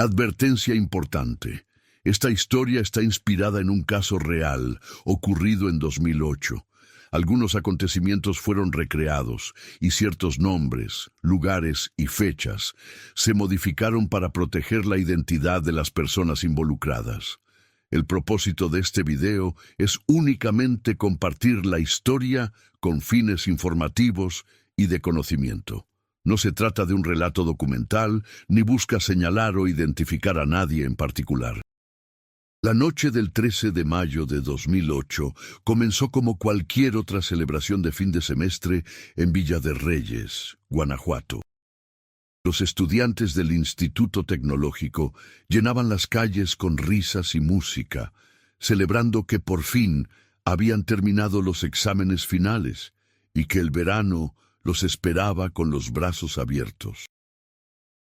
Advertencia importante. Esta historia está inspirada en un caso real, ocurrido en 2008. Algunos acontecimientos fueron recreados y ciertos nombres, lugares y fechas se modificaron para proteger la identidad de las personas involucradas. El propósito de este video es únicamente compartir la historia con fines informativos y de conocimiento. No se trata de un relato documental, ni busca señalar o identificar a nadie en particular. La noche del 13 de mayo de 2008 comenzó como cualquier otra celebración de fin de semestre en Villa de Reyes, Guanajuato. Los estudiantes del Instituto Tecnológico llenaban las calles con risas y música, celebrando que por fin habían terminado los exámenes finales y que el verano los esperaba con los brazos abiertos.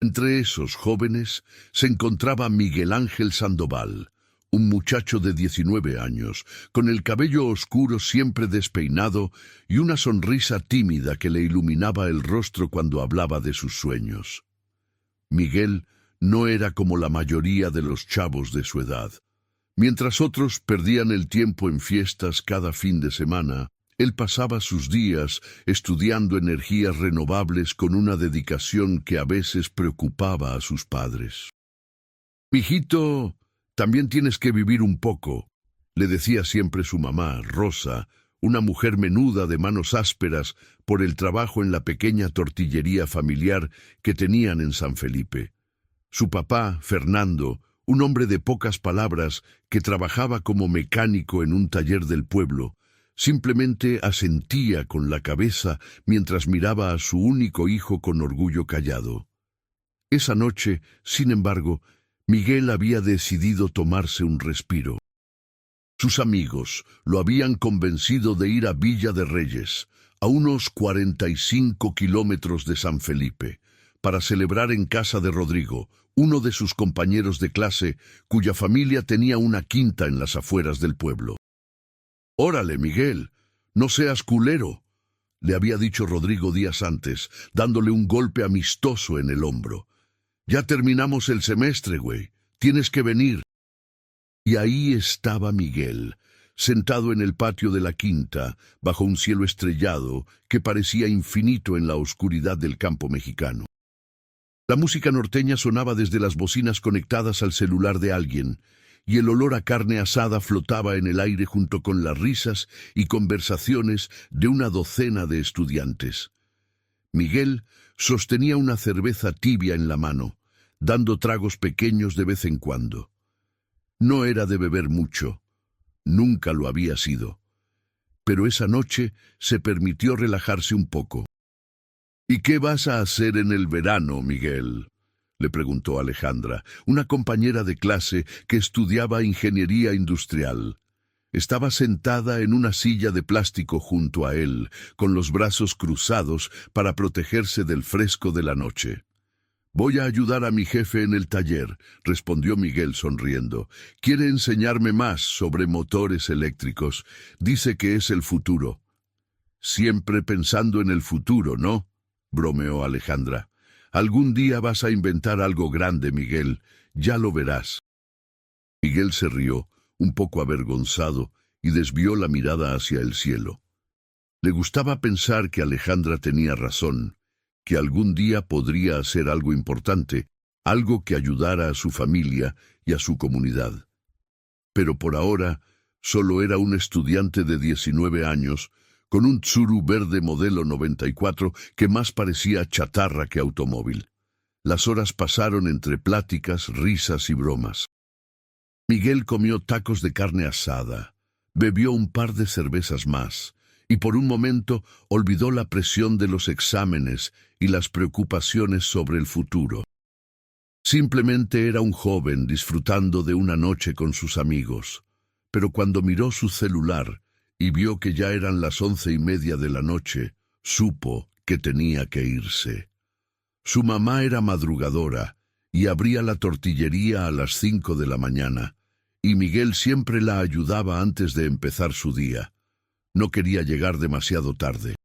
Entre esos jóvenes se encontraba Miguel Ángel Sandoval, un muchacho de 19 años, con el cabello oscuro siempre despeinado y una sonrisa tímida que le iluminaba el rostro cuando hablaba de sus sueños. Miguel no era como la mayoría de los chavos de su edad. Mientras otros perdían el tiempo en fiestas cada fin de semana, él pasaba sus días estudiando energías renovables con una dedicación que a veces preocupaba a sus padres. «Mijito, también tienes que vivir un poco», le decía siempre su mamá, Rosa, una mujer menuda de manos ásperas por el trabajo en la pequeña tortillería familiar que tenían en San Felipe. Su papá, Fernando, un hombre de pocas palabras que trabajaba como mecánico en un taller del pueblo, simplemente asentía con la cabeza mientras miraba a su único hijo con orgullo callado. Esa noche, sin embargo, Miguel había decidido tomarse un respiro. Sus amigos lo habían convencido de ir a Villa de Reyes, a unos 45 kilómetros de San Felipe, para celebrar en casa de Rodrigo, uno de sus compañeros de clase, cuya familia tenía una quinta en las afueras del pueblo. «Órale, Miguel, no seas culero», le había dicho Rodrigo días antes, dándole un golpe amistoso en el hombro. «Ya terminamos el semestre, güey. Tienes que venir». Y ahí estaba Miguel, sentado en el patio de la quinta, bajo un cielo estrellado que parecía infinito en la oscuridad del campo mexicano. La música norteña sonaba desde las bocinas conectadas al celular de alguien, y el olor a carne asada flotaba en el aire junto con las risas y conversaciones de una docena de estudiantes. Miguel sostenía una cerveza tibia en la mano, dando tragos pequeños de vez en cuando. No era de beber mucho, nunca lo había sido, pero esa noche se permitió relajarse un poco. «¿Y qué vas a hacer en el verano, Miguel?», le preguntó Alejandra, una compañera de clase que estudiaba ingeniería industrial. Estaba sentada en una silla de plástico junto a él, con los brazos cruzados para protegerse del fresco de la noche. «Voy a ayudar a mi jefe en el taller», respondió Miguel sonriendo. «Quiere enseñarme más sobre motores eléctricos. Dice que es el futuro». «Siempre pensando en el futuro, ¿no?», bromeó Alejandra. «Algún día vas a inventar algo grande, Miguel. Ya lo verás». Miguel se rió, un poco avergonzado, y desvió la mirada hacia el cielo. Le gustaba pensar que Alejandra tenía razón, que algún día podría hacer algo importante, algo que ayudara a su familia y a su comunidad. Pero por ahora, solo era un estudiante de 19 años, con un Tsuru verde modelo 94 que más parecía chatarra que automóvil. Las horas pasaron entre pláticas, risas y bromas. Miguel comió tacos de carne asada, bebió un par de cervezas más, y por un momento olvidó la presión de los exámenes y las preocupaciones sobre el futuro. Simplemente era un joven disfrutando de una noche con sus amigos, pero cuando miró su celular y vio que ya eran las 11:30 de la noche, supo que tenía que irse. Su mamá era madrugadora y abría la tortillería a las 5 de la mañana, y Miguel siempre la ayudaba antes de empezar su día. No quería llegar demasiado tarde.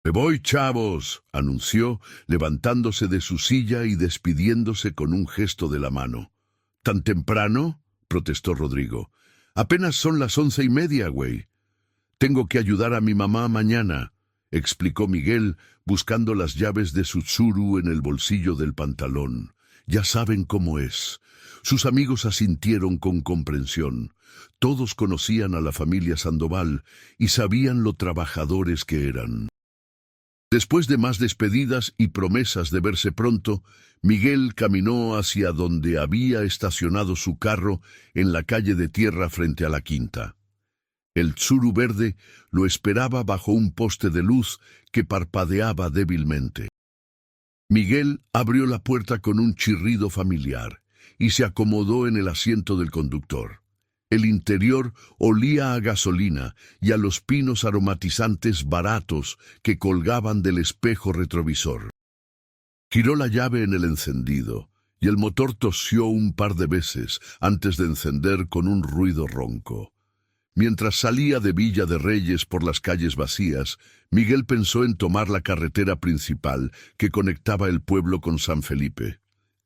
«Me voy, chavos», anunció, levantándose de su silla y despidiéndose con un gesto de la mano. «¿Tan temprano?», protestó Rodrigo. «Apenas son las 11:30, güey». «Tengo que ayudar a mi mamá mañana», explicó Miguel, buscando las llaves de su Tsuru en el bolsillo del pantalón. «Ya saben cómo es». Sus amigos asintieron con comprensión. Todos conocían a la familia Sandoval y sabían lo trabajadores que eran. Después de más despedidas y promesas de verse pronto, Miguel caminó hacia donde había estacionado su carro en la calle de tierra frente a la quinta. El Tsuru verde lo esperaba bajo un poste de luz que parpadeaba débilmente. Miguel abrió la puerta con un chirrido familiar y se acomodó en el asiento del conductor. El interior olía a gasolina y a los pinos aromatizantes baratos que colgaban del espejo retrovisor. Giró la llave en el encendido y el motor tosió un par de veces antes de encender con un ruido ronco. Mientras salía de Villa de Reyes por las calles vacías, Miguel pensó en tomar la carretera principal que conectaba el pueblo con San Felipe.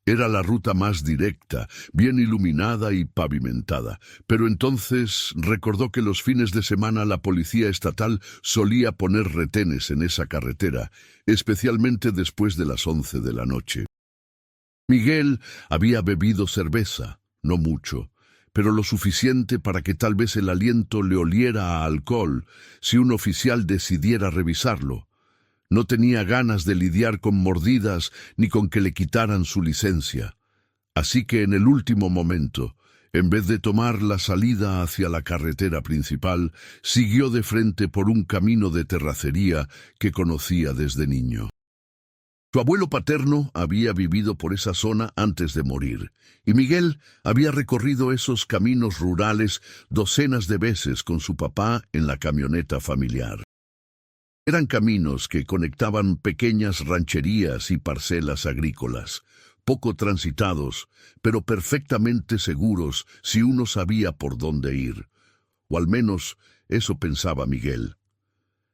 Era la ruta más directa, bien iluminada y pavimentada, pero entonces recordó que los fines de semana la policía estatal solía poner retenes en esa carretera, especialmente después de las 11 de la noche. Miguel había bebido cerveza, no mucho, pero lo suficiente para que tal vez el aliento le oliera a alcohol si un oficial decidiera revisarlo. No tenía ganas de lidiar con mordidas ni con que le quitaran su licencia. Así que en el último momento, en vez de tomar la salida hacia la carretera principal, siguió de frente por un camino de terracería que conocía desde niño. Su abuelo paterno había vivido por esa zona antes de morir, y Miguel había recorrido esos caminos rurales docenas de veces con su papá en la camioneta familiar. Eran caminos que conectaban pequeñas rancherías y parcelas agrícolas, poco transitados, pero perfectamente seguros si uno sabía por dónde ir. O al menos eso pensaba Miguel.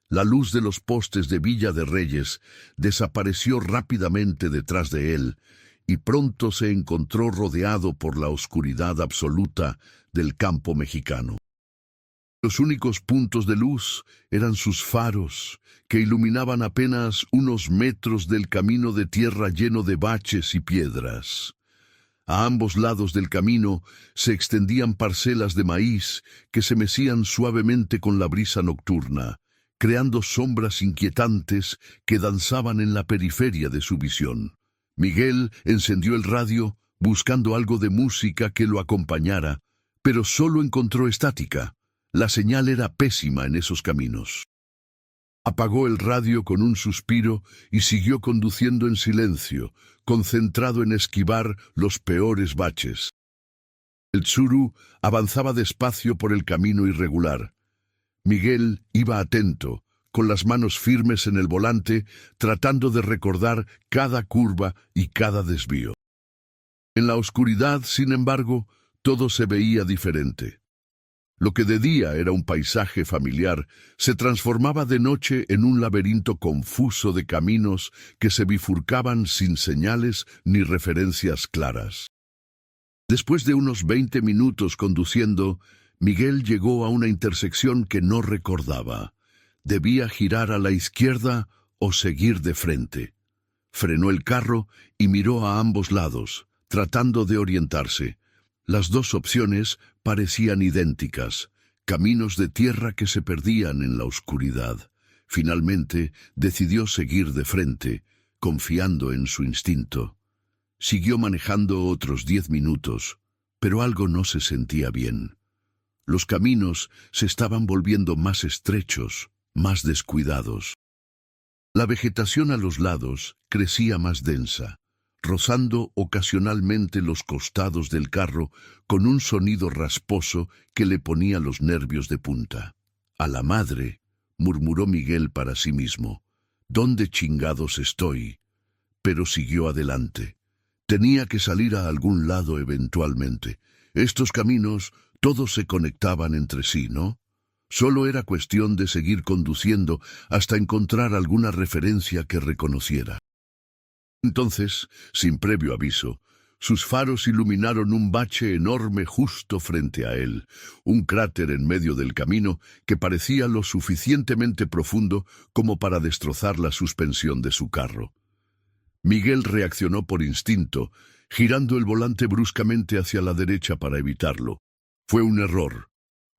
La luz de los postes de Villa de Reyes desapareció rápidamente detrás de él, y pronto se encontró rodeado por la oscuridad absoluta del campo mexicano. Los únicos puntos de luz eran sus faros, que iluminaban apenas unos metros del camino de tierra lleno de baches y piedras. A ambos lados del camino se extendían parcelas de maíz que se mecían suavemente con la brisa nocturna, creando sombras inquietantes que danzaban en la periferia de su visión. Miguel encendió el radio, buscando algo de música que lo acompañara, pero solo encontró estática. La señal era pésima en esos caminos. Apagó el radio con un suspiro y siguió conduciendo en silencio, concentrado en esquivar los peores baches. El Tsuru avanzaba despacio por el camino irregular. Miguel iba atento, con las manos firmes en el volante, tratando de recordar cada curva y cada desvío. En la oscuridad, sin embargo, todo se veía diferente. Lo que de día era un paisaje familiar, se transformaba de noche en un laberinto confuso de caminos que se bifurcaban sin señales ni referencias claras. Después de unos 20 minutos conduciendo, Miguel llegó a una intersección que no recordaba. Debía girar a la izquierda o seguir de frente. Frenó el carro y miró a ambos lados, tratando de orientarse. Las dos opciones parecían idénticas, caminos de tierra que se perdían en la oscuridad. Finalmente decidió seguir de frente, confiando en su instinto. Siguió manejando otros 10 minutos, pero algo no se sentía bien. Los caminos se estaban volviendo más estrechos, más descuidados. La vegetación a los lados crecía más densa, rozando ocasionalmente los costados del carro con un sonido rasposo que le ponía los nervios de punta. «A la madre», murmuró Miguel para sí mismo, «¿dónde chingados estoy?». Pero siguió adelante. Tenía que salir a algún lado eventualmente. Estos caminos todos se conectaban entre sí, ¿no? Solo era cuestión de seguir conduciendo hasta encontrar alguna referencia que reconociera. Entonces, sin previo aviso, sus faros iluminaron un bache enorme justo frente a él, un cráter en medio del camino que parecía lo suficientemente profundo como para destrozar la suspensión de su carro. Miguel reaccionó por instinto, girando el volante bruscamente hacia la derecha para evitarlo. Fue un error.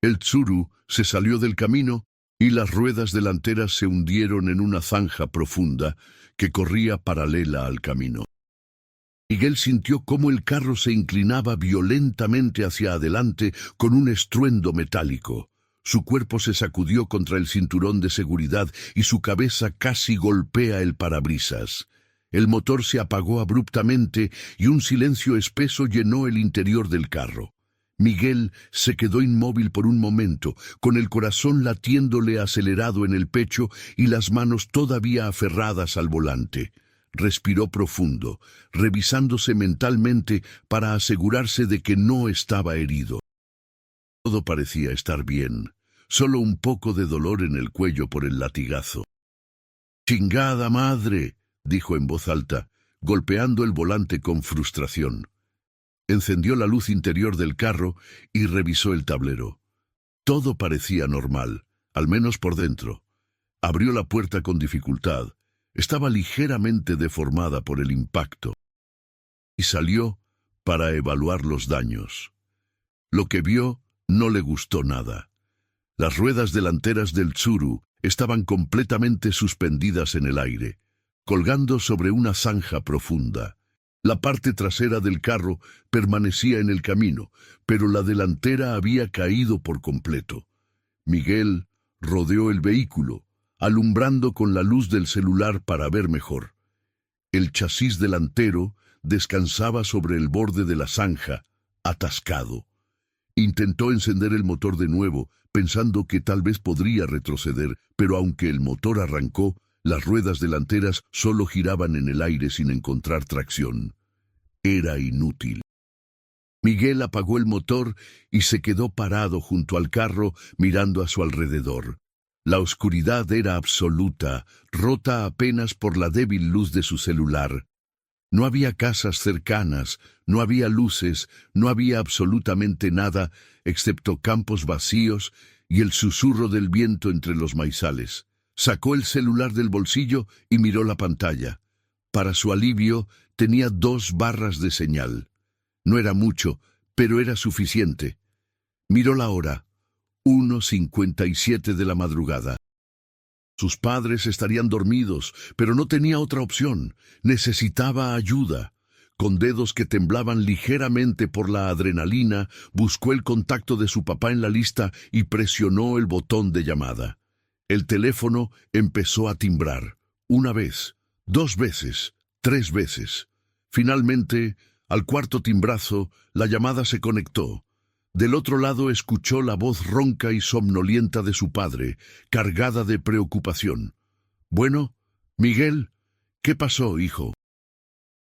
El Tsuru se salió del camino y las ruedas delanteras se hundieron en una zanja profunda que corría paralela al camino. Miguel sintió cómo el carro se inclinaba violentamente hacia adelante con un estruendo metálico. Su cuerpo se sacudió contra el cinturón de seguridad y su cabeza casi golpea el parabrisas. El motor se apagó abruptamente y un silencio espeso llenó el interior del carro. Miguel se quedó inmóvil por un momento, con el corazón latiéndole acelerado en el pecho y las manos todavía aferradas al volante. Respiró profundo, revisándose mentalmente para asegurarse de que no estaba herido. Todo parecía estar bien, solo un poco de dolor en el cuello por el latigazo. «¡Chingada madre!», dijo en voz alta, golpeando el volante con frustración. Encendió la luz interior del carro y revisó el tablero. Todo parecía normal, al menos por dentro. Abrió la puerta con dificultad. Estaba ligeramente deformada por el impacto. Y salió para evaluar los daños. Lo que vio no le gustó nada. Las ruedas delanteras del Tsuru estaban completamente suspendidas en el aire, colgando sobre una zanja profunda. La parte trasera del carro permanecía en el camino, pero la delantera había caído por completo. Miguel rodeó el vehículo, alumbrando con la luz del celular para ver mejor. El chasis delantero descansaba sobre el borde de la zanja, atascado. Intentó encender el motor de nuevo, pensando que tal vez podría retroceder, pero aunque el motor arrancó, las ruedas delanteras solo giraban en el aire sin encontrar tracción. Era inútil. Miguel apagó el motor y se quedó parado junto al carro mirando a su alrededor. La oscuridad era absoluta, rota apenas por la débil luz de su celular. No había casas cercanas, no había luces, no había absolutamente nada, excepto campos vacíos y el susurro del viento entre los maizales. Sacó el celular del bolsillo y miró la pantalla. Para su alivio, tenía 2 barras de señal. No era mucho, pero era suficiente. Miró la hora. 1:57 de la madrugada. Sus padres estarían dormidos, pero no tenía otra opción. Necesitaba ayuda. Con dedos que temblaban ligeramente por la adrenalina, buscó el contacto de su papá en la lista y presionó el botón de llamada. El teléfono empezó a timbrar. 1 vez, 2 veces, 3 veces. Finalmente, al 4.º timbrazo, la llamada se conectó. Del otro lado escuchó la voz ronca y somnolienta de su padre, cargada de preocupación. «Bueno, Miguel, ¿qué pasó, hijo?»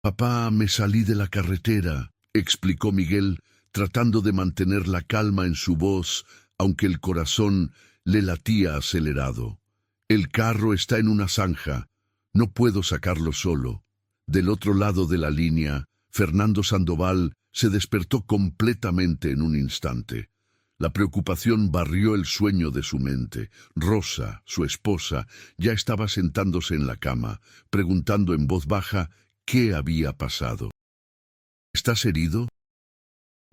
«Papá, me salí de la carretera», explicó Miguel, tratando de mantener la calma en su voz, aunque el corazón le latía acelerado. «El carro está en una zanja. No puedo sacarlo solo». Del otro lado de la línea, Fernando Sandoval se despertó completamente en un instante. La preocupación barrió el sueño de su mente. Rosa, su esposa, ya estaba sentándose en la cama, preguntando en voz baja qué había pasado. «¿Estás herido?»,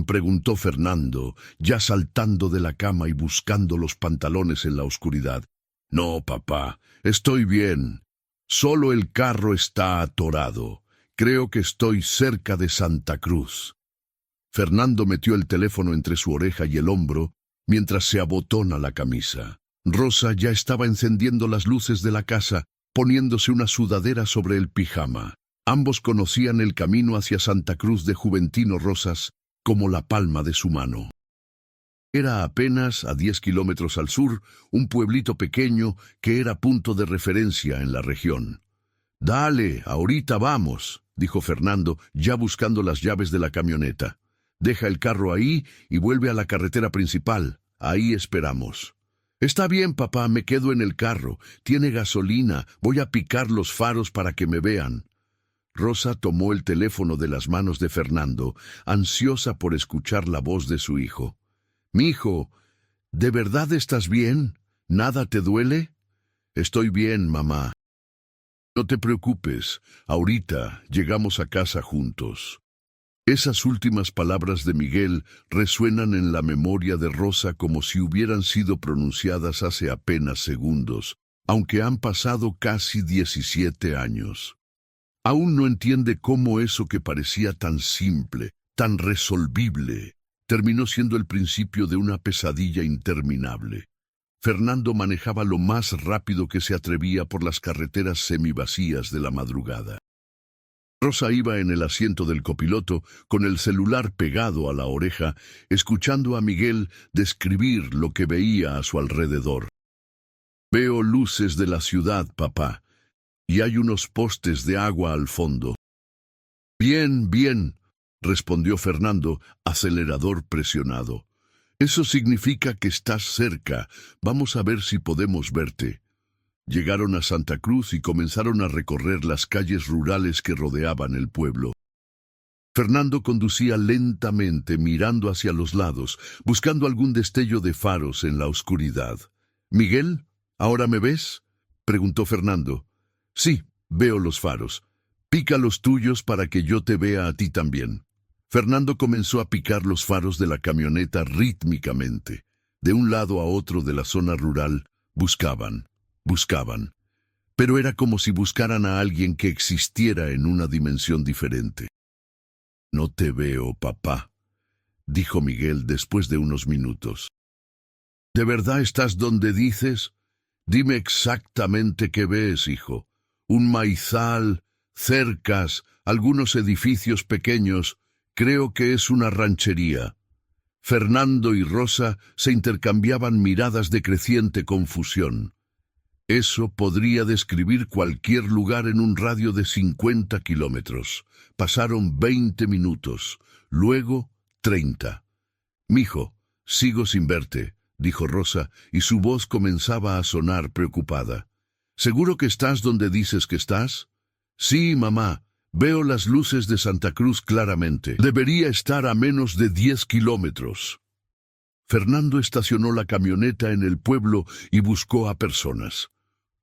preguntó Fernando, ya saltando de la cama y buscando los pantalones en la oscuridad. «No, papá, estoy bien. Solo el carro está atorado. Creo que estoy cerca de Santa Cruz». Fernando metió el teléfono entre su oreja y el hombro mientras se abotona la camisa. Rosa ya estaba encendiendo las luces de la casa, poniéndose una sudadera sobre el pijama. Ambos conocían el camino hacia Santa Cruz de Juventino Rosas como la palma de su mano. Era apenas a 10 kilómetros al sur, un pueblito pequeño que era punto de referencia en la región. «Dale, ahorita vamos», dijo Fernando, ya buscando las llaves de la camioneta. «Deja el carro ahí y vuelve a la carretera principal. Ahí esperamos». Está bien, papá, me quedo en el carro. Tiene gasolina. Voy a picar los faros para que me vean. Rosa tomó el teléfono de las manos de Fernando, ansiosa por escuchar la voz de su hijo. «Mijo, ¿de verdad estás bien? ¿Nada te duele?» «Estoy bien, mamá». «No te preocupes, ahorita llegamos a casa juntos». Esas últimas palabras de Miguel resuenan en la memoria de Rosa como si hubieran sido pronunciadas hace apenas segundos, aunque han pasado casi 17 años. Aún no entiende cómo eso que parecía tan simple, tan resolvible, terminó siendo el principio de una pesadilla interminable. Fernando manejaba lo más rápido que se atrevía por las carreteras semivacías de la madrugada. Rosa iba en el asiento del copiloto, con el celular pegado a la oreja, escuchando a Miguel describir lo que veía a su alrededor. «Veo luces de la ciudad, papá, y hay unos postes de agua al fondo». «Bien, bien», respondió Fernando, acelerador presionado. «Eso significa que estás cerca. Vamos a ver si podemos verte». Llegaron a Santa Cruz y comenzaron a recorrer las calles rurales que rodeaban el pueblo. Fernando conducía lentamente, mirando hacia los lados, buscando algún destello de faros en la oscuridad. «Miguel, ¿ahora me ves?», preguntó Fernando. «Sí, veo los faros. Pica los tuyos para que yo te vea a ti también». Fernando comenzó a picar los faros de la camioneta rítmicamente. De un lado a otro de la zona rural, buscaban, pero era como si buscaran a alguien que existiera en una dimensión diferente. «No te veo, papá», dijo Miguel después de unos minutos. «¿De verdad estás donde dices? Dime exactamente qué ves, hijo. Un maizal, cercas, algunos edificios pequeños. Creo que es una ranchería». Fernando y Rosa se intercambiaban miradas de creciente confusión. Eso podría describir cualquier lugar en un radio de 50 kilómetros. Pasaron 20 minutos, luego 30. «Mijo, sigo sin verte», dijo Rosa, y su voz comenzaba a sonar preocupada. «¿Seguro que estás donde dices que estás?» «Sí, mamá. Veo las luces de Santa Cruz claramente. Debería estar a menos de 10 kilómetros». Fernando estacionó la camioneta en el pueblo y buscó a personas.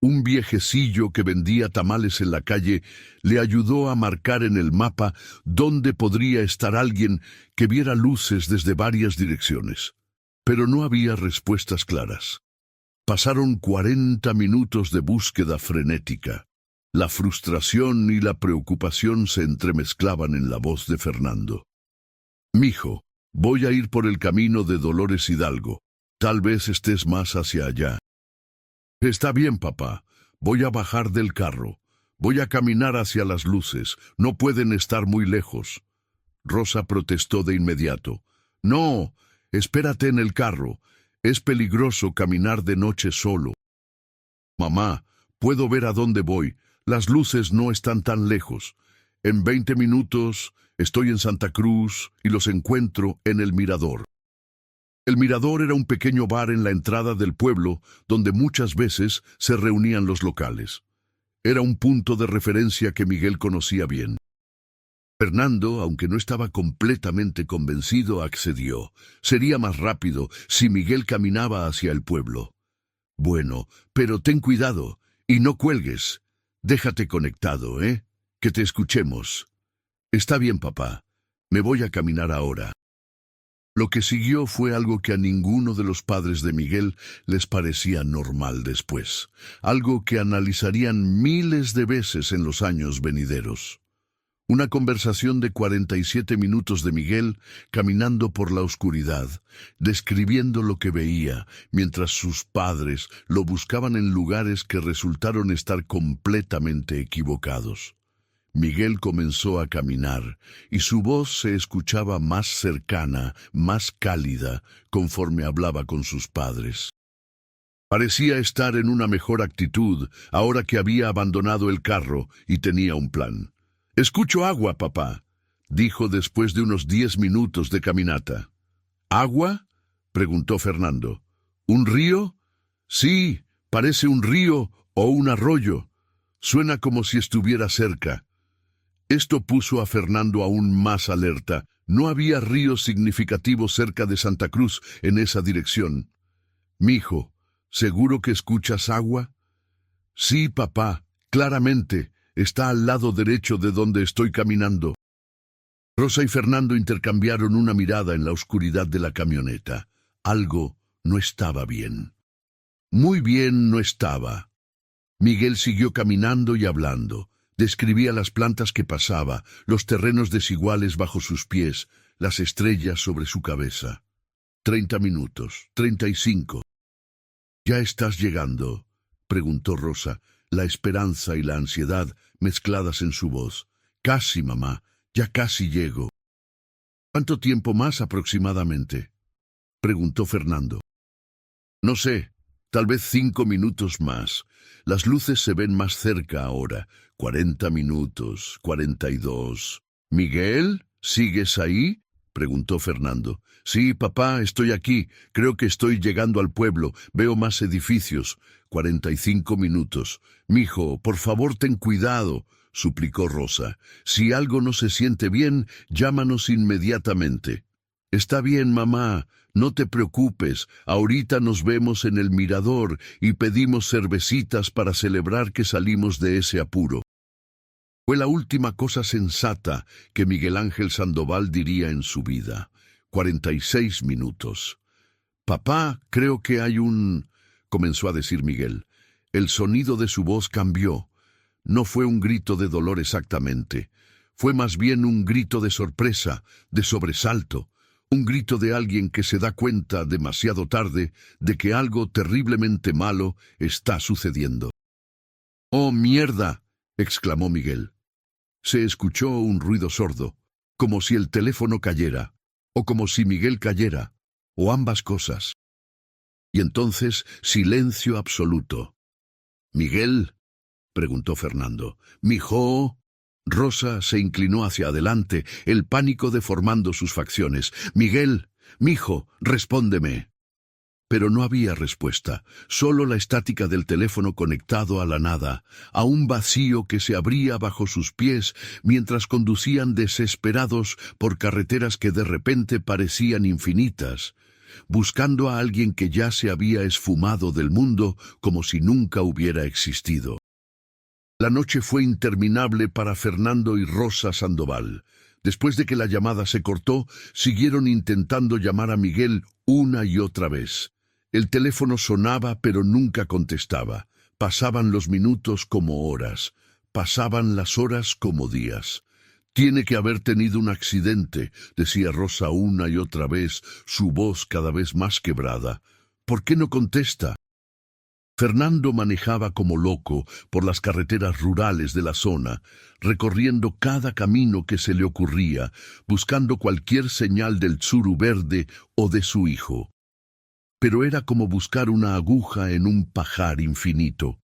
Un viejecillo que vendía tamales en la calle le ayudó a marcar en el mapa dónde podría estar alguien que viera luces desde varias direcciones. Pero no había respuestas claras. Pasaron 40 minutos de búsqueda frenética. La frustración y la preocupación se entremezclaban en la voz de Fernando. «Mijo, voy a ir por el camino de Dolores Hidalgo. Tal vez estés más hacia allá». «Está bien, papá. Voy a bajar del carro. Voy a caminar hacia las luces. No pueden estar muy lejos». Rosa protestó de inmediato. «No, espérate en el carro. Es peligroso caminar de noche solo». «Mamá, puedo ver a dónde voy. Las luces no están tan lejos. En 20 minutos estoy en Santa Cruz y los encuentro en el Mirador». El Mirador era un pequeño bar en la entrada del pueblo donde muchas veces se reunían los locales. Era un punto de referencia que Miguel conocía bien. Fernando, aunque no estaba completamente convencido, accedió. Sería más rápido si Miguel caminaba hacia el pueblo. «Bueno, pero ten cuidado y no cuelgues. Déjate conectado, ¿eh? Que te escuchemos». «Está bien, papá. Me voy a caminar ahora». Lo que siguió fue algo que a ninguno de los padres de Miguel les parecía normal después, algo que analizarían miles de veces en los años venideros. Una conversación de 47 minutos de Miguel caminando por la oscuridad, describiendo lo que veía, mientras sus padres lo buscaban en lugares que resultaron estar completamente equivocados. Miguel comenzó a caminar, y su voz se escuchaba más cercana, más cálida, conforme hablaba con sus padres. Parecía estar en una mejor actitud, ahora que había abandonado el carro y tenía un plan. «Escucho agua, papá», dijo después de unos 10 minutos de caminata. «¿Agua?», preguntó Fernando. «¿Un río?». Sí, parece un río o un arroyo. Suena como si estuviera cerca. Esto puso a Fernando aún más alerta. No había ríos significativos cerca de Santa Cruz en esa dirección. «Mijo, ¿seguro que escuchas agua?» «Sí, papá, claramente. Está al lado derecho de donde estoy caminando». Rosa y Fernando intercambiaron una mirada en la oscuridad de la camioneta. Algo no estaba bien. Muy bien no estaba. Miguel siguió caminando y hablando. Describía las plantas que pasaba, los terrenos desiguales bajo sus pies, las estrellas sobre su cabeza. 30 minutos, 35. «¿Ya estás llegando?», preguntó Rosa, la esperanza y la ansiedad mezcladas en su voz. «Casi, mamá, ya casi llego». «¿Cuánto tiempo más aproximadamente?», preguntó Fernando. «No sé, tal vez 5 minutos más. Las luces se ven más cerca ahora. 40 minutos, 42. «¿Miguel? ¿Sigues ahí?», preguntó Fernando. «Sí, papá, estoy aquí. Creo que estoy llegando al pueblo. Veo más edificios. 45 minutos. Mijo, por favor, ten cuidado», suplicó Rosa. «Si algo no se siente bien, llámanos inmediatamente». «Está bien, mamá. No te preocupes. Ahorita nos vemos en el mirador y pedimos cervecitas para celebrar que salimos de ese apuro». Fue la última cosa sensata que Miguel Ángel Sandoval diría en su vida. 46 minutos. «Papá, creo que hay un...», comenzó a decir Miguel. El sonido de su voz cambió. No fue un grito de dolor exactamente. Fue más bien un grito de sorpresa, de sobresalto. Un grito de alguien que se da cuenta demasiado tarde de que algo terriblemente malo está sucediendo. «¡Oh, mierda!», exclamó Miguel. Se escuchó un ruido sordo, como si el teléfono cayera, o como si Miguel cayera, o ambas cosas. Y entonces silencio absoluto. «¿Miguel?», preguntó Fernando. «¿Mijo?». Rosa se inclinó hacia adelante, el pánico deformando sus facciones. «Miguel, mijo, respóndeme». Pero no había respuesta, solo la estática del teléfono conectado a la nada, a un vacío que se abría bajo sus pies mientras conducían desesperados por carreteras que de repente parecían infinitas, buscando a alguien que ya se había esfumado del mundo como si nunca hubiera existido. La noche fue interminable para Fernando y Rosa Sandoval. Después de que la llamada se cortó, siguieron intentando llamar a Miguel una y otra vez. El teléfono sonaba pero nunca contestaba. Pasaban los minutos como horas. Pasaban las horas como días. «Tiene que haber tenido un accidente», decía Rosa una y otra vez, su voz cada vez más quebrada. «¿Por qué no contesta?». Fernando manejaba como loco por las carreteras rurales de la zona, recorriendo cada camino que se le ocurría, buscando cualquier señal del tsuru verde o de su hijo. Pero era como buscar una aguja en un pajar infinito.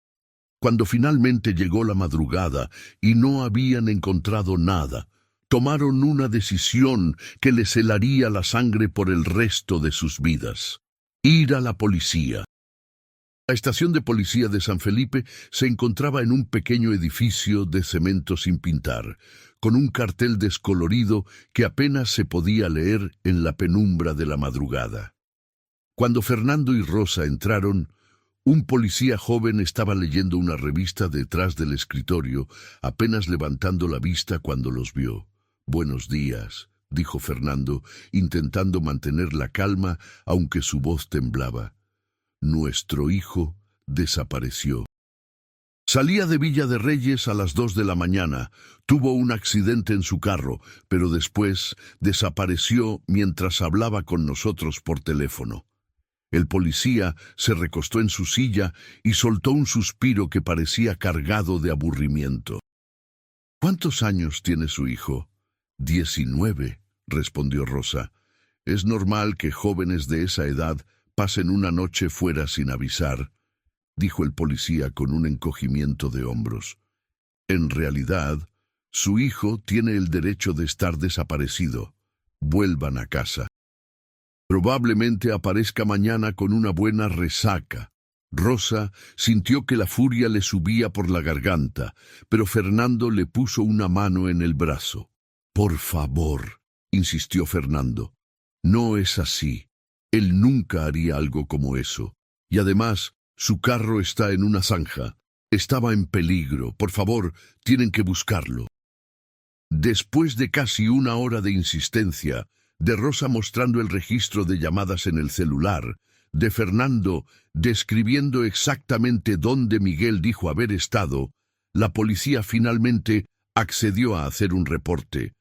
Cuando finalmente llegó la madrugada y no habían encontrado nada, tomaron una decisión que les helaría la sangre por el resto de sus vidas: ir a la policía. La estación de policía de San Felipe se encontraba en un pequeño edificio de cemento sin pintar, con un cartel descolorido que apenas se podía leer en la penumbra de la madrugada. Cuando Fernando y Rosa entraron, un policía joven estaba leyendo una revista detrás del escritorio, apenas levantando la vista cuando los vio. «Buenos días», dijo Fernando, intentando mantener la calma aunque su voz temblaba. «Nuestro hijo desapareció. Salía de Villa de Reyes a las 2 de la mañana. Tuvo un accidente en su carro, pero después desapareció mientras hablaba con nosotros por teléfono». El policía se recostó en su silla y soltó un suspiro que parecía cargado de aburrimiento. «¿Cuántos años tiene su hijo?». 19, respondió Rosa. «Es normal que jóvenes de esa edad pasen una noche fuera sin avisar», dijo el policía con un encogimiento de hombros. «En realidad, su hijo tiene el derecho de estar desaparecido. Vuelvan a casa. Probablemente aparezca mañana con una buena resaca». Rosa sintió que la furia le subía por la garganta, pero Fernando le puso una mano en el brazo. «Por favor», insistió Fernando. «No es así. Él nunca haría algo como eso. Y además, su carro está en una zanja. Estaba en peligro. Por favor, tienen que buscarlo». Después de casi una hora de insistencia, de Rosa mostrando el registro de llamadas en el celular, de Fernando describiendo exactamente dónde Miguel dijo haber estado, la policía finalmente accedió a hacer un reporte.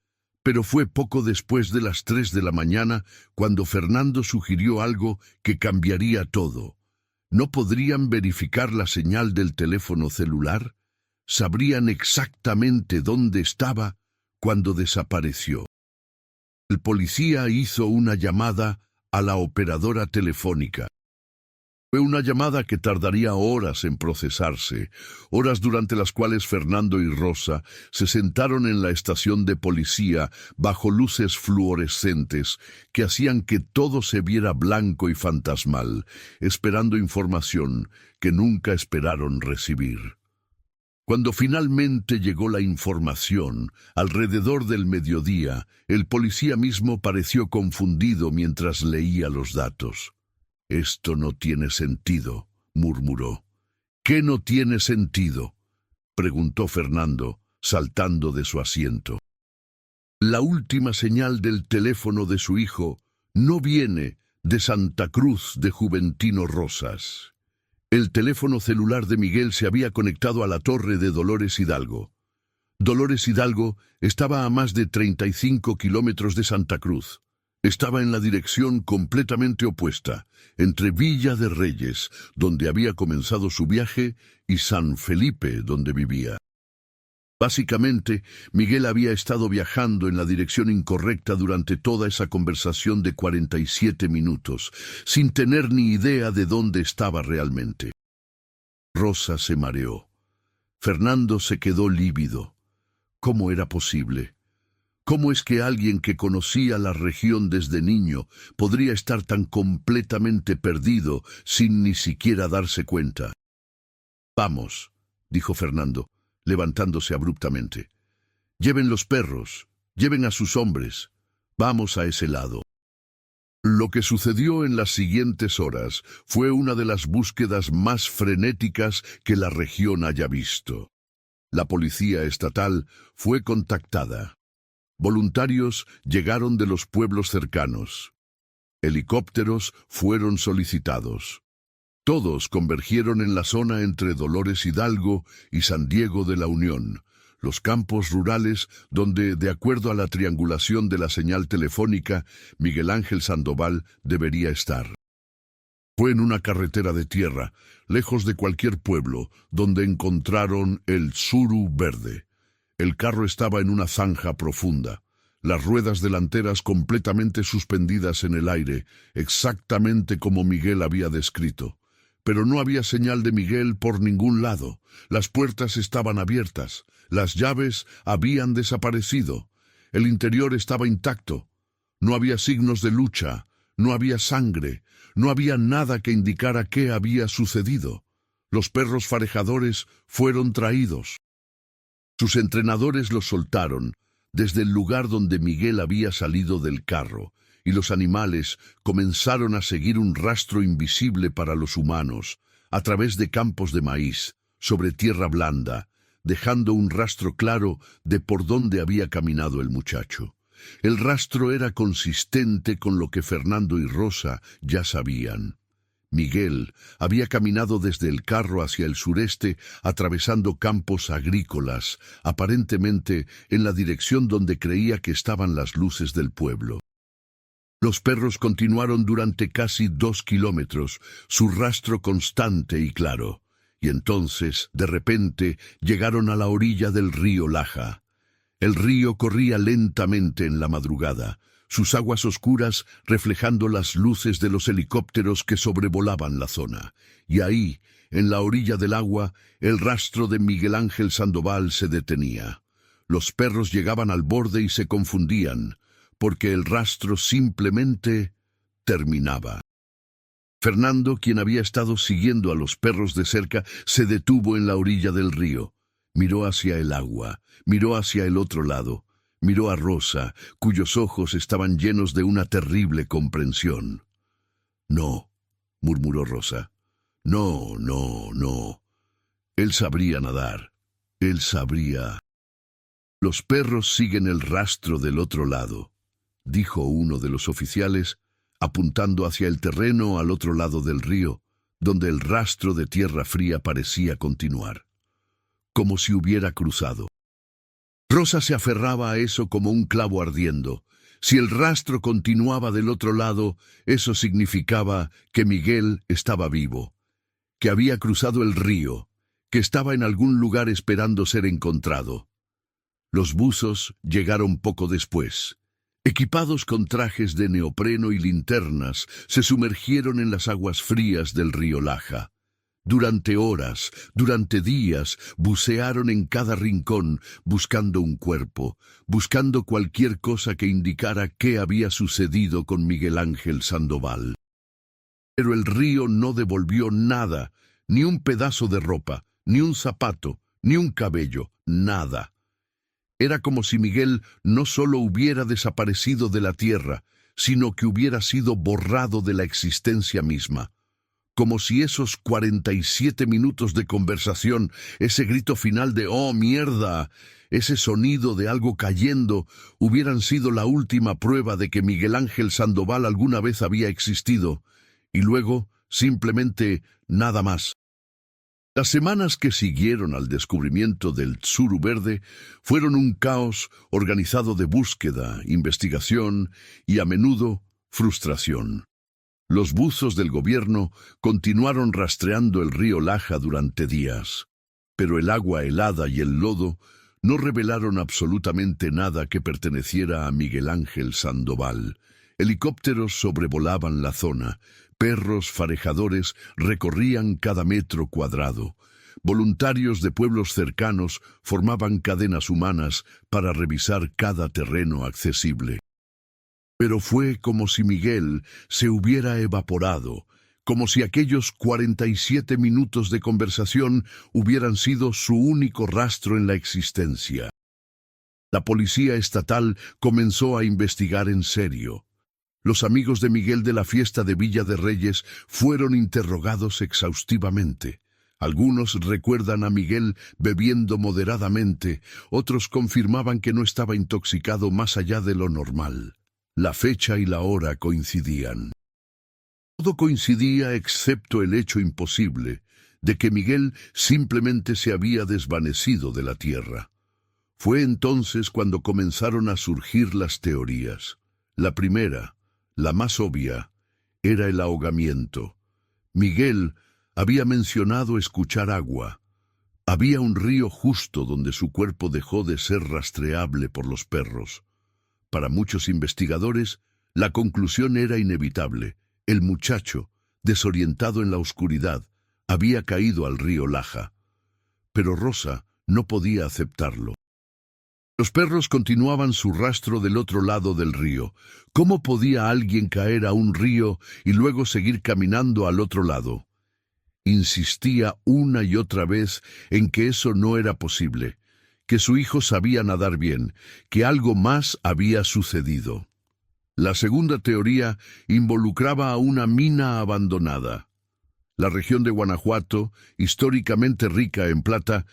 Pero fue poco después de las 3 de la mañana cuando Fernando sugirió algo que cambiaría todo. ¿No podrían verificar la señal del teléfono celular? ¿Sabrían exactamente dónde estaba cuando desapareció? El policía hizo una llamada a la operadora telefónica. Fue una llamada que tardaría horas en procesarse, horas durante las cuales Fernando y Rosa se sentaron en la estación de policía bajo luces fluorescentes que hacían que todo se viera blanco y fantasmal, esperando información que nunca esperaron recibir. Cuando finalmente llegó la información, alrededor del mediodía, el policía mismo pareció confundido mientras leía los datos. «Esto no tiene sentido», murmuró. «¿Qué no tiene sentido?», preguntó Fernando, saltando de su asiento. «La última señal del teléfono de su hijo no viene de Santa Cruz de Juventino Rosas. El teléfono celular de Miguel se había conectado a la torre de Dolores Hidalgo. Dolores Hidalgo estaba a más de 35 kilómetros de Santa Cruz. Estaba en la dirección completamente opuesta, entre Villa de Reyes, donde había comenzado su viaje, y San Felipe, donde vivía. Básicamente, Miguel había estado viajando en la dirección incorrecta durante toda esa conversación de 47 minutos, sin tener ni idea de dónde estaba realmente. Rosa se mareó. Fernando se quedó lívido. ¿Cómo era posible? ¿Cómo es que alguien que conocía la región desde niño podría estar tan completamente perdido sin ni siquiera darse cuenta? «Vamos», dijo Fernando, levantándose abruptamente. «Lleven los perros, lleven a sus hombres. Vamos a ese lado». Lo que sucedió en las siguientes horas fue una de las búsquedas más frenéticas que la región haya visto. La policía estatal fue contactada. Voluntarios llegaron de los pueblos cercanos. Helicópteros fueron solicitados. Todos convergieron en la zona entre Dolores Hidalgo y San Diego de la Unión, los campos rurales donde, de acuerdo a la triangulación de la señal telefónica, Miguel Ángel Sandoval debería estar. Fue en una carretera de tierra, lejos de cualquier pueblo, donde encontraron el Tsuru verde. El carro estaba en una zanja profunda, las ruedas delanteras completamente suspendidas en el aire, exactamente como Miguel había descrito. Pero no había señal de Miguel por ningún lado. Las puertas estaban abiertas, las llaves habían desaparecido. El interior estaba intacto. No había signos de lucha, no había sangre, no había nada que indicara qué había sucedido. Los perros farejadores fueron traídos. Sus entrenadores los soltaron desde el lugar donde Miguel había salido del carro, y los animales comenzaron a seguir un rastro invisible para los humanos, a través de campos de maíz, sobre tierra blanda, dejando un rastro claro de por dónde había caminado el muchacho. El rastro era consistente con lo que Fernando y Rosa ya sabían. Miguel había caminado desde el carro hacia el sureste, atravesando campos agrícolas, aparentemente en la dirección donde creía que estaban las luces del pueblo. Los perros continuaron durante casi 2 kilómetros, su rastro constante y claro, y entonces, de repente, llegaron a la orilla del río Laja. El río corría lentamente en la madrugada, sus aguas oscuras reflejando las luces de los helicópteros que sobrevolaban la zona. Y ahí, en la orilla del agua, el rastro de Miguel Ángel Sandoval se detenía. Los perros llegaban al borde y se confundían, porque el rastro simplemente terminaba. Fernando, quien había estado siguiendo a los perros de cerca, se detuvo en la orilla del río. Miró hacia el agua, miró hacia el otro lado, miró a Rosa, cuyos ojos estaban llenos de una terrible comprensión. «No», murmuró Rosa. «No, no, no. Él sabría nadar. Él sabría». «Los perros siguen el rastro del otro lado», dijo uno de los oficiales, apuntando hacia el terreno al otro lado del río, donde el rastro de tierra fría parecía continuar, como si hubiera cruzado. Rosa se aferraba a eso como un clavo ardiendo. Si el rastro continuaba del otro lado, eso significaba que Miguel estaba vivo, que había cruzado el río, que estaba en algún lugar esperando ser encontrado. Los buzos llegaron poco después. Equipados con trajes de neopreno y linternas, se sumergieron en las aguas frías del río Laja. Durante horas, durante días, bucearon en cada rincón, buscando un cuerpo, buscando cualquier cosa que indicara qué había sucedido con Miguel Ángel Sandoval. Pero el río no devolvió nada, ni un pedazo de ropa, ni un zapato, ni un cabello, nada. Era como si Miguel no solo hubiera desaparecido de la tierra, sino que hubiera sido borrado de la existencia misma. Como si esos 47 minutos de conversación, ese grito final de «¡Oh, mierda!», ese sonido de algo cayendo, hubieran sido la última prueba de que Miguel Ángel Sandoval alguna vez había existido, y luego, simplemente, nada más. Las semanas que siguieron al descubrimiento del Tsuru Verde fueron un caos organizado de búsqueda, investigación y, a menudo, frustración. Los buzos del gobierno continuaron rastreando el río Laja durante días, pero el agua helada y el lodo no revelaron absolutamente nada que perteneciera a Miguel Ángel Sandoval. Helicópteros sobrevolaban la zona, perros farejadores recorrían cada metro cuadrado. Voluntarios de pueblos cercanos formaban cadenas humanas para revisar cada terreno accesible. Pero fue como si Miguel se hubiera evaporado, como si aquellos 47 minutos de conversación hubieran sido su único rastro en la existencia. La policía estatal comenzó a investigar en serio. Los amigos de Miguel de la fiesta de Villa de Reyes fueron interrogados exhaustivamente. Algunos recuerdan a Miguel bebiendo moderadamente, otros confirmaban que no estaba intoxicado más allá de lo normal. La fecha y la hora coincidían. Todo coincidía excepto el hecho imposible de que Miguel simplemente se había desvanecido de la tierra. Fue entonces cuando comenzaron a surgir las teorías. La primera, la más obvia, era el ahogamiento. Miguel había mencionado escuchar agua. Había un río justo donde su cuerpo dejó de ser rastreable por los perros. Para muchos investigadores, la conclusión era inevitable. El muchacho, desorientado en la oscuridad, había caído al río Laja. Pero Rosa no podía aceptarlo. Los perros continuaban su rastro del otro lado del río. ¿Cómo podía alguien caer a un río y luego seguir caminando al otro lado? Insistía una y otra vez en que eso no era posible, que su hijo sabía nadar bien, que algo más había sucedido. La segunda teoría involucraba a una mina abandonada. La región de Guanajuato, históricamente rica en plata,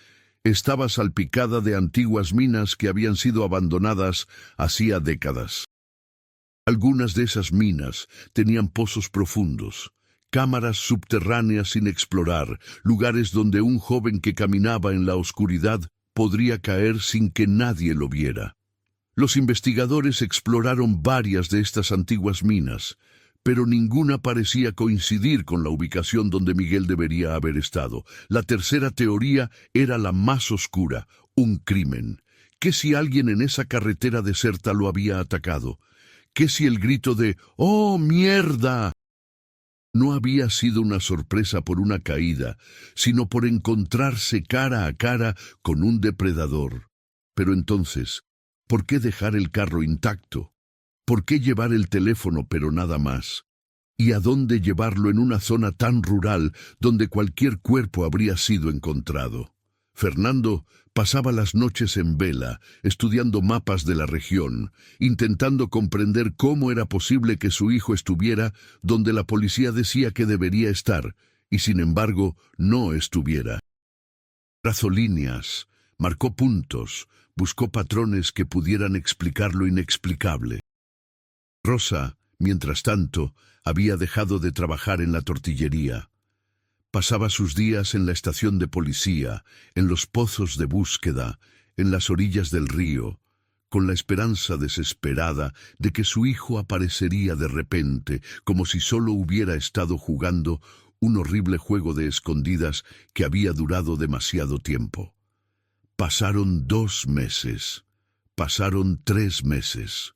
estaba salpicada de antiguas minas que habían sido abandonadas hacía décadas. Algunas de esas minas tenían pozos profundos, cámaras subterráneas sin explorar, lugares donde un joven que caminaba en la oscuridad podría caer sin que nadie lo viera. Los investigadores exploraron varias de estas antiguas minas, pero ninguna parecía coincidir con la ubicación donde Miguel debería haber estado. La tercera teoría era la más oscura, un crimen. ¿Qué si alguien en esa carretera desierta lo había atacado? ¿Qué si el grito de «¡Oh, mierda!» no había sido una sorpresa por una caída, sino por encontrarse cara a cara con un depredador? Pero entonces, ¿por qué dejar el carro intacto? ¿Por qué llevar el teléfono pero nada más? ¿Y a dónde llevarlo en una zona tan rural donde cualquier cuerpo habría sido encontrado? Fernando pasaba las noches en vela, estudiando mapas de la región, intentando comprender cómo era posible que su hijo estuviera donde la policía decía que debería estar, y sin embargo no estuviera. Trazó líneas, marcó puntos, buscó patrones que pudieran explicar lo inexplicable. Rosa, mientras tanto, había dejado de trabajar en la tortillería. Pasaba sus días en la estación de policía, en los pozos de búsqueda, en las orillas del río, con la esperanza desesperada de que su hijo aparecería de repente, como si solo hubiera estado jugando un horrible juego de escondidas que había durado demasiado tiempo. Pasaron 2 meses, pasaron 3 meses,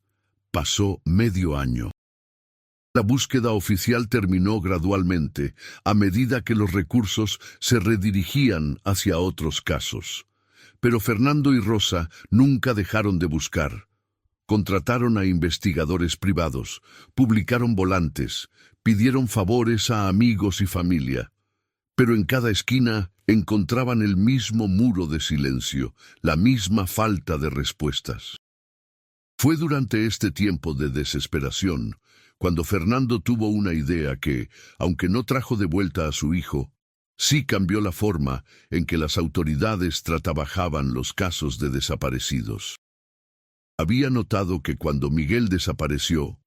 pasó medio año. La búsqueda oficial terminó gradualmente, a medida que los recursos se redirigían hacia otros casos. Pero Fernando y Rosa nunca dejaron de buscar. Contrataron a investigadores privados, publicaron volantes, pidieron favores a amigos y familia. Pero en cada esquina encontraban el mismo muro de silencio, la misma falta de respuestas. Fue durante este tiempo de desesperación cuando Fernando tuvo una idea que, aunque no trajo de vuelta a su hijo, sí cambió la forma en que las autoridades trataban los casos de desaparecidos. Había notado que cuando Miguel desapareció,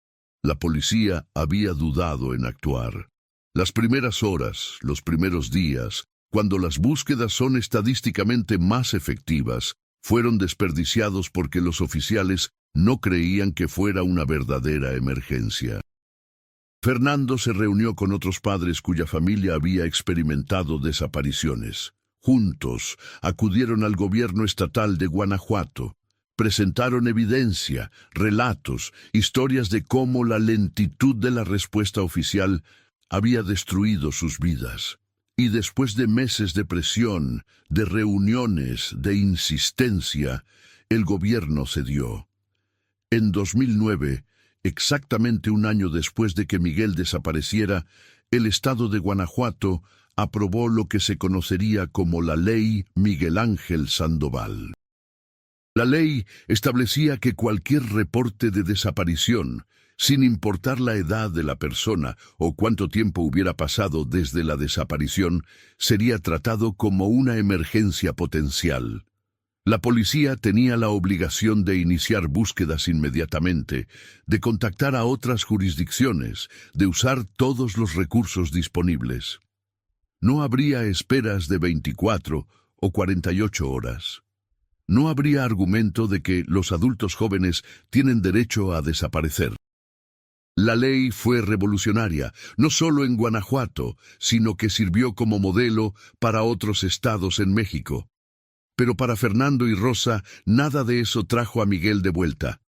la policía había dudado en actuar. Las primeras horas, los primeros días, cuando las búsquedas son estadísticamente más efectivas, fueron desperdiciados porque los oficiales no creían que fuera una verdadera emergencia. Fernando se reunió con otros padres cuya familia había experimentado desapariciones. Juntos, acudieron al gobierno estatal de Guanajuato. Presentaron evidencia, relatos, historias de cómo la lentitud de la respuesta oficial había destruido sus vidas. Y después de meses de presión, de reuniones, de insistencia, el gobierno cedió. En 2009, exactamente un año después de que Miguel desapareciera, el estado de Guanajuato aprobó lo que se conocería como la Ley Miguel Ángel Sandoval. La ley establecía que cualquier reporte de desaparición, sin importar la edad de la persona o cuánto tiempo hubiera pasado desde la desaparición, sería tratado como una emergencia potencial. La policía tenía la obligación de iniciar búsquedas inmediatamente, de contactar a otras jurisdicciones, de usar todos los recursos disponibles. No habría esperas de 24 o 48 horas. No habría argumento de que los adultos jóvenes tienen derecho a desaparecer. La ley fue revolucionaria, no solo en Guanajuato, sino que sirvió como modelo para otros estados en México. Pero para Fernando y Rosa, nada de eso trajo a Miguel de vuelta.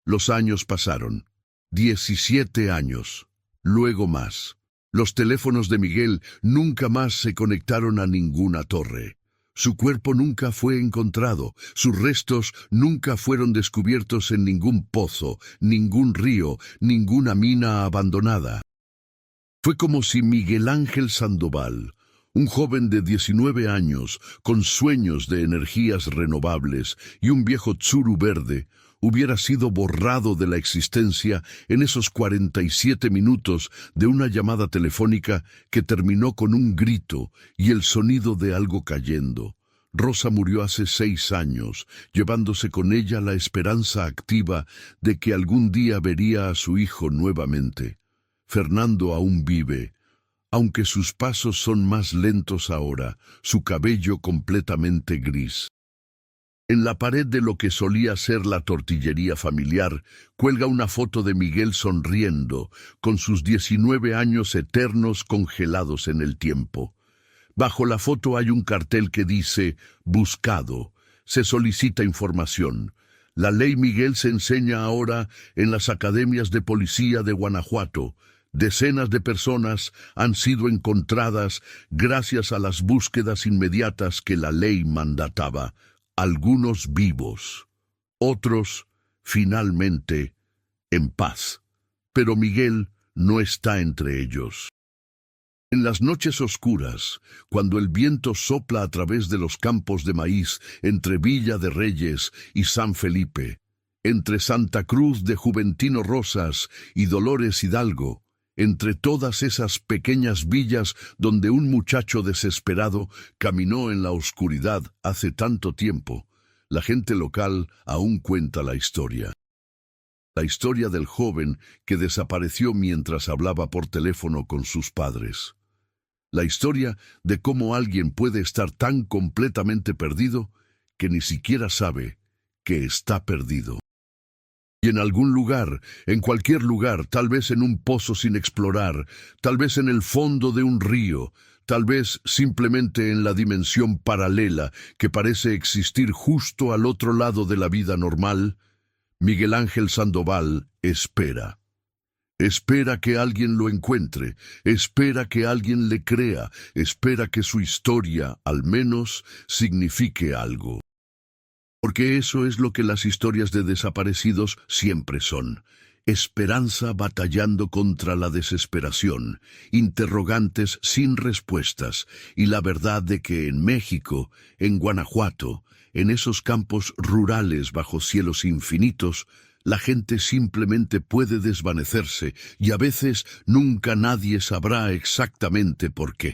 Los años pasaron. 17 años. Luego más. Los teléfonos de Miguel nunca más se conectaron a ninguna torre. Su cuerpo nunca fue encontrado, sus restos nunca fueron descubiertos en ningún pozo, ningún río, ninguna mina abandonada. Fue como si Miguel Ángel Sandoval, un joven de 19 años, con sueños de energías renovables y un viejo tsuru verde, hubiera sido borrado de la existencia en esos 47 minutos de una llamada telefónica que terminó con un grito y el sonido de algo cayendo. Rosa murió hace 6 años, llevándose con ella la esperanza activa de que algún día vería a su hijo nuevamente. Fernando aún vive, aunque sus pasos son más lentos ahora, su cabello completamente gris. En la pared de lo que solía ser la tortillería familiar, cuelga una foto de Miguel sonriendo, con sus 19 años eternos congelados en el tiempo. Bajo la foto hay un cartel que dice, buscado, se solicita información. La ley Miguel se enseña ahora en las academias de policía de Guanajuato. Decenas de personas han sido encontradas gracias a las búsquedas inmediatas que la ley mandataba. Algunos vivos, otros, finalmente, en paz. Pero Miguel no está entre ellos. En las noches oscuras, cuando el viento sopla a través de los campos de maíz entre Villa de Reyes y San Felipe, entre Santa Cruz de Juventino Rosas y Dolores Hidalgo, entre todas esas pequeñas villas donde un muchacho desesperado caminó en la oscuridad hace tanto tiempo, la gente local aún cuenta la historia. La historia del joven que desapareció mientras hablaba por teléfono con sus padres. La historia de cómo alguien puede estar tan completamente perdido que ni siquiera sabe que está perdido. Y en algún lugar, en cualquier lugar, tal vez en un pozo sin explorar, tal vez en el fondo de un río, tal vez simplemente en la dimensión paralela que parece existir justo al otro lado de la vida normal, Miguel Ángel Sandoval espera. Espera que alguien lo encuentre, espera que alguien le crea, espera que su historia, al menos, signifique algo. Porque eso es lo que las historias de desaparecidos siempre son. Esperanza batallando contra la desesperación, interrogantes sin respuestas, y la verdad de que en México, en Guanajuato, en esos campos rurales bajo cielos infinitos, la gente simplemente puede desvanecerse y a veces nunca nadie sabrá exactamente por qué.